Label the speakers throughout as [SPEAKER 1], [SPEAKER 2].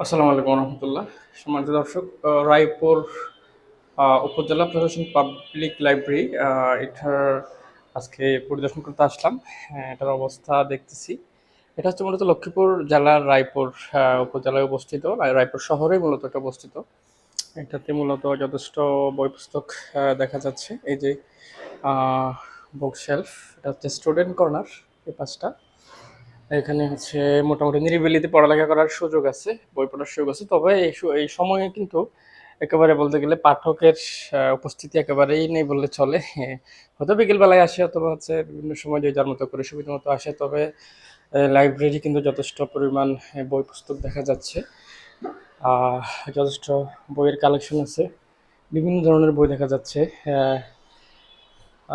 [SPEAKER 1] আসসালামু আলাইকুম রহমতুল্লাহ। সম্মানিত দর্শক, রায়পুর উপজেলা প্রশাসন পাবলিক লাইব্রেরি এটার আজকে পরিদর্শন করতে আসলাম। হ্যাঁ, এটার অবস্থা দেখতেছি। এটা হচ্ছে মূলত লক্ষ্মীপুর জেলার রায়পুর উপজেলায় অবস্থিত। রায়পুর শহরে মূলত এটা অবস্থিত। এটাতে মূলত যথেষ্ট বই পুস্তক দেখা যাচ্ছে। এই যে বুক শেলফ, এটা হচ্ছে স্টুডেন্ট কর্নার। এই পাশটা এখানে হচ্ছে মোটামুটি নিরিবিলিতে পড়ালেখা করার সুযোগ আছে, বই পড়ার সুযোগ আছে। তবে এই সময়ে কিন্তু একেবারে বলতে গেলে পাঠকের উপস্থিতি একেবারেই নেই বললে চলে। হয়তো বিকেল বেলায় আসে অথবা হচ্ছে বিভিন্ন সময় যে যার মতো করে সুবিধা মতো আসে। তবে লাইব্রেরি কিন্তু যথেষ্ট পরিমাণ বই পুস্তক দেখা যাচ্ছে। আহ, যথেষ্ট বইয়ের কালেকশন আছে, বিভিন্ন ধরনের বই দেখা যাচ্ছে। আহ,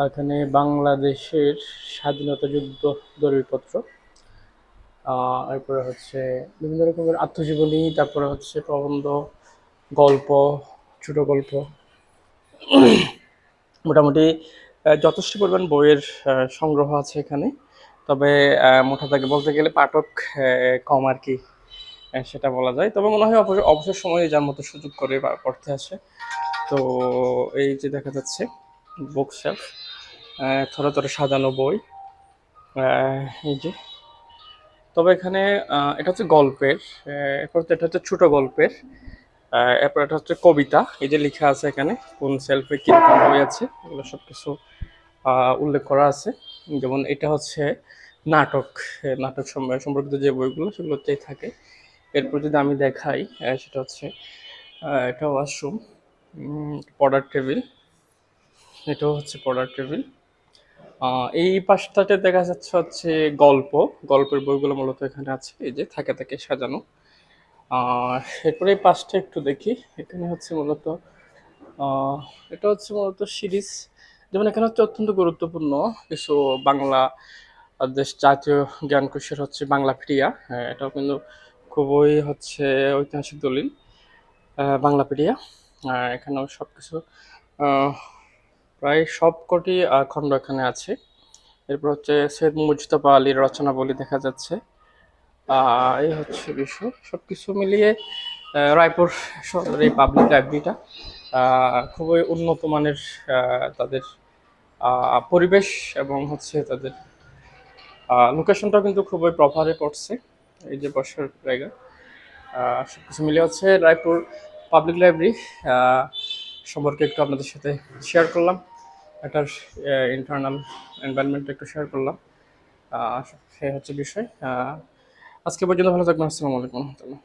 [SPEAKER 1] এখানে বাংলাদেশের স্বাধীনতা যুদ্ধ দলিলপত্র, এরপরে হচ্ছে বিভিন্ন রকমের আত্মজীবনী, তারপরে হচ্ছে প্রবন্ধ, গল্প, ছোট গল্প, মোটামুটি যথেষ্ট পরিমাণ বইয়ের সংগ্রহ আছে এখানে। তবে মোটা দাগে বলতে গেলে পাঠক কম আর কি, সেটা বলা যায়। তবে মনে হয় অবসর সময়ে যার মতো সুযোগ করে বা পড়তে আসে। তো এই যে দেখা যাচ্ছে বুক শেলফ, থরে থরে সাজানো বই, এই যে। তবে এখানে এটা হচ্ছে গল্পের, এরপর এটা হচ্ছে ছোট গল্পের, এরপর এটা হচ্ছে কবিতা। এই যে লেখা আছে এখানে কোন সেলফে কিরকম বই আছে, এগুলো সব কিছু উল্লেখ করা আছে। যেমন এটা হচ্ছে নাটক, নাটক সম্পর্কিত যে বইগুলো সেগুলোতেই থাকে। এরপর যদি আমি দেখাই, সেটা হচ্ছে এটা ওয়াশরুম, পড়ার টেবিল, এটাও হচ্ছে পড়ার টেবিল। এই পাশটাতে দেখা যাচ্ছে হচ্ছে গল্প, গল্পের বইগুলো মূলত এখানে আছে, এই যে থাকে থাকে সাজানো। আর এরপরে এই পাশটা একটু দেখি, এখানে হচ্ছে মূলত আহ, এটা হচ্ছে মূলত সিরিজ। যেমন এখানে হচ্ছে অত্যন্ত গুরুত্বপূর্ণ কিছু বাংলা দেশ জাতীয় জ্ঞানকোষের হচ্ছে বাংলাপিডিয়া। হ্যাঁ, এটাও কিন্তু খুবই হচ্ছে ঐতিহাসিক দলিল, বাংলাপিডিয়া। এখানেও সব কিছু প্রায় সবকটি খণ্ড এখানে আছে। এরপর হচ্ছে সৈয়দ মুজতবা আলীর রচনাবলী দেখা যাচ্ছে। এই হচ্ছে বিষয়, সবকিছু মিলিয়ে রায়পুর শহরের এই পাবলিক লাইব্রেরিটা খুবই উন্নত মানের। তাদের পরিবেশ এবং হচ্ছে তাদের লোকেশনটাও কিন্তু খুবই প্রপারে পড়ছে। এই যে বসার জায়গা, সবকিছু মিলিয়ে হচ্ছে রায়পুর পাবলিক লাইব্রেরি সম্পর্কে একটু আপনাদের সাথে শেয়ার করলাম। এটার ইন্টারনাল এনভায়রনমেন্ট একটু শেয়ার করলাম। সে হচ্ছে বিষয়। আজকে পর্যন্ত ভালো থাকবেন। আসসালামু আলাইকুম রহমতুল্লাহ।